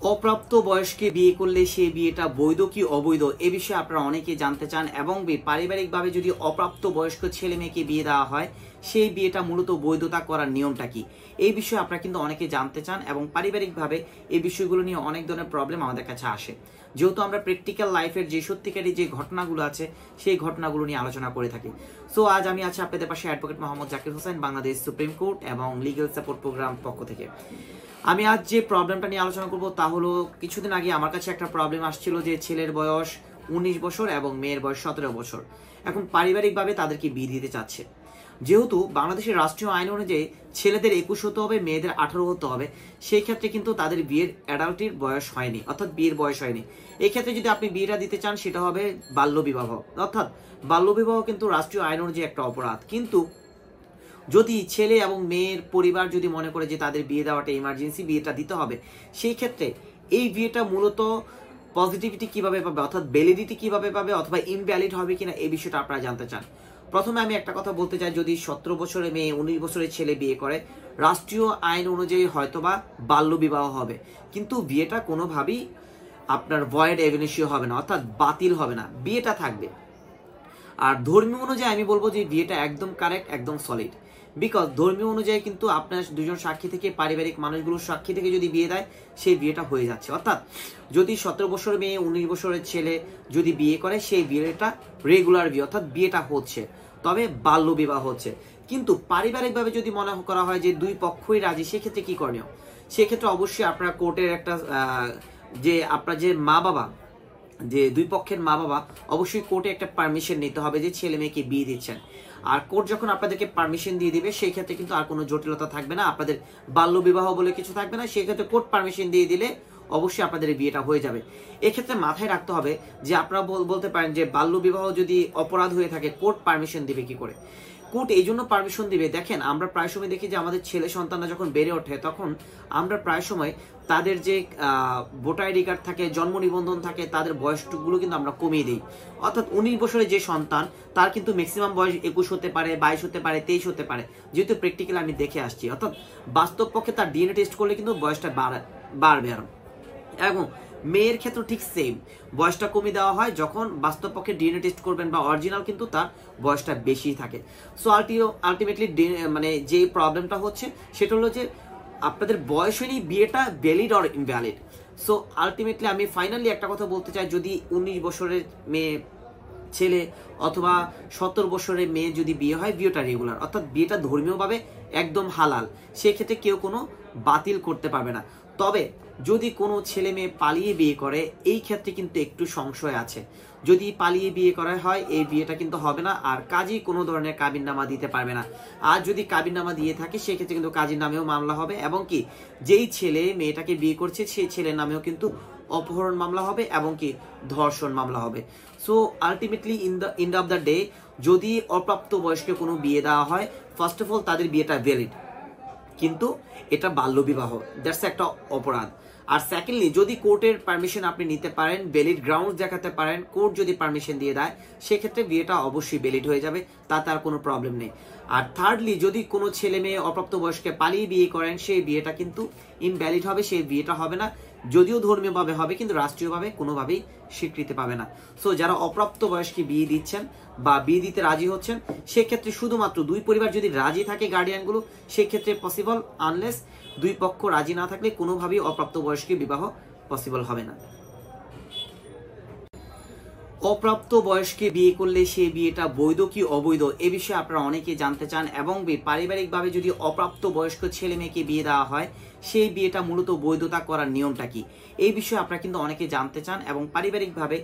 অপ্রাপ্ত বয়স্কে বিয়ে করলে সেই বিয়েটা বৈধ কি অবৈধ এ বিষয়ে আপনারা অনেকে জানতে চান এবং পারিবারিকভাবে যদি অপ্রাপ্ত বয়স্ক ছেলে মেয়েকে বিয়ে দেওয়া হয় সেই বিয়েটা মূলত বৈধতা করার নিয়মটা কি এই বিষয়ে আপনারা কিন্তু অনেকে জানতে চান এবং পারিবারিকভাবে এই বিষয়গুলো নিয়ে অনেক ধরনের প্রবলেম আমাদের কাছে আসে। যেহেতু আমরা প্র্যাকটিক্যাল লাইফের যে সত্যিকারী যে ঘটনাগুলো আছে সেই ঘটনাগুলো নিয়ে আলোচনা করে থাকি। সো আজ আমি আছি আপনাদের পাশে advocate Mohammad Zakir Hossain, Bangladesh supreme court এবং লিগ্যাল সাপোর্ট প্রোগ্রাম পক্ষ থেকে। আমি আজ যে প্রবলেমটা নিয়ে আলোচনা করব তা হলো, কিছুদিন আগে আমার কাছে একটা প্রবলেম আসছিল যে ছেলের বয়স 19 বছর এবং মেয়ের বয়স 17 বছর। এখন পারিবারিকভাবে তাদেরকে বিয়ে দিতে চাচ্ছে। যেহেতু বাংলাদেশের রাষ্ট্রীয় আইন অনুযায়ী ছেলেদের 21 হতে হবে, মেয়েদের 18 হতে হবে, সেই ক্ষেত্রে কিন্তু তাদের বিয়ের অ্যাডাল্টের বয়স হয়নি, অর্থাৎ বিয়ের বয়স হয়নি। এই ক্ষেত্রে যদি আপনি বিয়েটা দিতে চান সেটা হবে বাল্যবিবাহ, অর্থাৎ বাল্যবিবাহ কিন্তু রাষ্ট্রীয় আইন অনুযায়ী একটা অপরাধ। কিন্তু যদি ছেলে এবং মেয়ের পরিবার যদি মনে করে যে তাদের বিয়ে দেওয়াটা ইমার্জেন্সি, বিয়েটা দিতে হবে, সেই ক্ষেত্রে এই বিয়েটা মূলত পজিটিভিটি কিভাবে পাবে, অর্থাৎ ভ্যালিডিটি কিভাবে পাবে, অথবা ইনভ্যালিড হবে কিনা এই বিষয়টা আপনারা জানতে চান। প্রথমে আমি একটা কথা বলতে চাই, যদি 17 বছরের মেয়ে 19 বছরের ছেলে বিয়ে করে রাষ্ট্রীয় আইন অনুযায়ী হয়তোবা বাল্য বিবাহ হবে, কিন্তু বিয়েটা কোনোভাবেই আপনার ভয়েড এভিনিশিও হবে না, অর্থাৎ বাতিল হবে না, বিয়েটা থাকবে। আর ধর্মীয় অনুযায়ী আমি বলবো যে বিয়েটা একদম কারেক্ট, একদম সলিড। বিকজ ধর্মীয় অনুযায়ী কিন্তু আপনার দুজন সাক্ষী থেকে, পারিবারিক মানুষগুলোর সাক্ষী থেকে যদি বিয়ে দেয় সেই বিয়েটা হয়ে যাচ্ছে। অর্থাৎ যদি 17 বছরের মেয়ে 19 বছরের ছেলে যদি বিয়ে করে সেই বিয়েটা রেগুলার বিয়ে, অর্থাৎ বিয়েটা হচ্ছে, তবে বাল্য বিবাহ হচ্ছে। কিন্তু পারিবারিকভাবে যদি মনে করা হয় যে দুই পক্ষই রাজি, সেক্ষেত্রে কি করণীয়? সেক্ষেত্রে অবশ্যই আপনারা কোর্টের একটা যে আপনার যে মা বাবা, যে দুই পক্ষের মা বাবা অবশ্যই কোর্টে একটা পারমিশন নিতে হবে যে ছেলে মেয়েকে বিয়ে দিচ্ছেন। আর কোর্ট যখন আপনাদেরকে পারমিশন দিয়ে দিবে সেই ক্ষেত্রে কিন্তু আর কোনো জটিলতা থাকবে না, আপনাদের বাল্য বিবাহ বলে কিছু থাকবে না। সেই ক্ষেত্রে কোর্ট পারমিশন দিয়ে দিলে অবশ্যই আপনাদের বিয়েটা হয়ে যাবে। এক্ষেত্রে মাথায় রাখতে হবে যে আপনারা বলতে পারেন যে বাল্য বিবাহ যদি অপরাধ হয়ে থাকে কোর্ট পারমিশন দিবে কি করে? কোর্ট এই জন্য পারমিশন দিবে, দেখেন আমরা প্রায় সময় দেখি যে আমাদের ছেলে সন্তানরা যখন বেড়ে ওঠে তখন আমরা প্রায় সময় তাদের যে ভোটার আইডি কার্ড থাকে, জন্ম নিবন্ধন থাকে, তাদের বয়সটুকুগুলো কিন্তু আমরা কমিয়ে দিই। অর্থাৎ 19 বছরের যে সন্তান তার কিন্তু ম্যাক্সিমাম বয়স 21 হতে পারে, 22 হতে পারে, 23 হতে পারে, যেহেতু প্র্যাকটিক্যাল আমি দেখে আসছি। অর্থাৎ বাস্তব পক্ষে তার ডিএনএ টেস্ট করলে কিন্তু বয়সটা বাড়বে আরো। এবং মেয়ের ক্ষেত্রে ঠিক সেম, বয়সটা কমিয়ে দেওয়া হয় যখন বাস্তব পক্ষে ডিএনএ টেস্ট করবেন বা অরিজিনাল কিন্তু তার বয়সটা বেশি থাকে। সো আলটিমেটলি মানে যে প্রবলেমটা হচ্ছে সেটা হলো যে আপনাদের বয়স হয়নি, বিয়েটা valid or invalid. So ultimately আমি ফাইনালি একটা কথা বলতে চাই, যদি 19 বছরের মেয়ে ছেলে অথবা 17 বছরের মেয়ে যদি বিয়ে হয়, বিয়েটা রেগুলার, অর্থাৎ বিয়েটা ধর্মীয়ভাবে একদম হালাল, সেক্ষেত্রে কেউ কোনো বাতিল করতে পারবে না। তবে যদি কোনো ছেলে মেয়ে পালিয়ে বিয়ে করে এই ক্ষেত্রে কিন্তু একটু সংশয় আছে। যদি পালিয়ে বিয়ে করা হয় এই বিয়েটা কিন্তু হবে না, আর কাজী কোনো ধরনের কাবিননামা দিতে পারবে না। আর যদি কাবিননামা দিয়ে থাকে সেক্ষেত্রে কিন্তু কাজীর নামেও মামলা হবে, এবং কি যেই ছেলে মেয়েটাকে বিয়ে করছে সেই ছেলের নামেও কিন্তু অপহরণ মামলা হবে এবং কি ধর্ষণ মামলা হবে। So ultimately in the end of the day যদি অপ্রাপ্ত বয়স্কে কোনো বিয়ে দেওয়া হয়, ফার্স্ট অফ অল তাদের বিয়েটা ভ্যালিড, কিন্তু এটা বাল্যবিবাহ, দ্যাটস একটা অপরাধ। আর সেকেন্ডলি যদি কোর্টের পারমিশন আপনি নিতে পারেন, ভ্যালিড গ্রাউন্ড দেখাতে পারেন, কোর্ট যদি পারমিশন দিয়ে দেয় সেক্ষেত্রে বিয়েটা অবশ্যই ভ্যালিড হয়ে যাবে, তাতে আর কোনো প্রবলেম নেই। আর থার্ডলি যদি কোনো ছেলে মেয়ে অপ্রাপ্ত বয়স্কে পালিয়ে বিয়ে করেন সেই বিয়েটা কিন্তু ইনভ্যালিড হবে, সেই বিয়েটা হবে না, যদিও ধর্মীয়ভাবে হবে কিন্তু রাষ্ট্রীয়ভাবে কোনোভাবেই স্বীকৃতি পাবে না। সো যারা অপ্রাপ্ত বয়স্কে বিয়ে দিচ্ছেন বা বিয়ে দিতে রাজি হচ্ছেন সেক্ষেত্রে শুধুমাত্র দুই পরিবার যদি রাজি থাকে, গার্ডিয়ানগুলো, সেক্ষেত্রে পসিবল, আনলেস দুই পক্ষ রাজি না থাকলে কোনোভাবেই অপ্রাপ্ত বয়স্কে বিবাহ পসিবল হবে না। অপ্রাপ্ত বয়স্কে বিয়ে করলে সেই বিয়েটা বৈধ কি অবৈধ এ বিষয়ে আপনারা অনেকে জানতে চান এবং পারিবারিকভাবে যদি অপ্রাপ্ত বয়স্ক ছেলে মেয়েকে বিয়ে দেওয়া হয় সেই বিয়েটা মূলত বৈধতা করার নিয়মটা কি এই বিষয়ে আপনারা কিন্তু অনেকে জানতে চান এবং পারিবারিকভাবে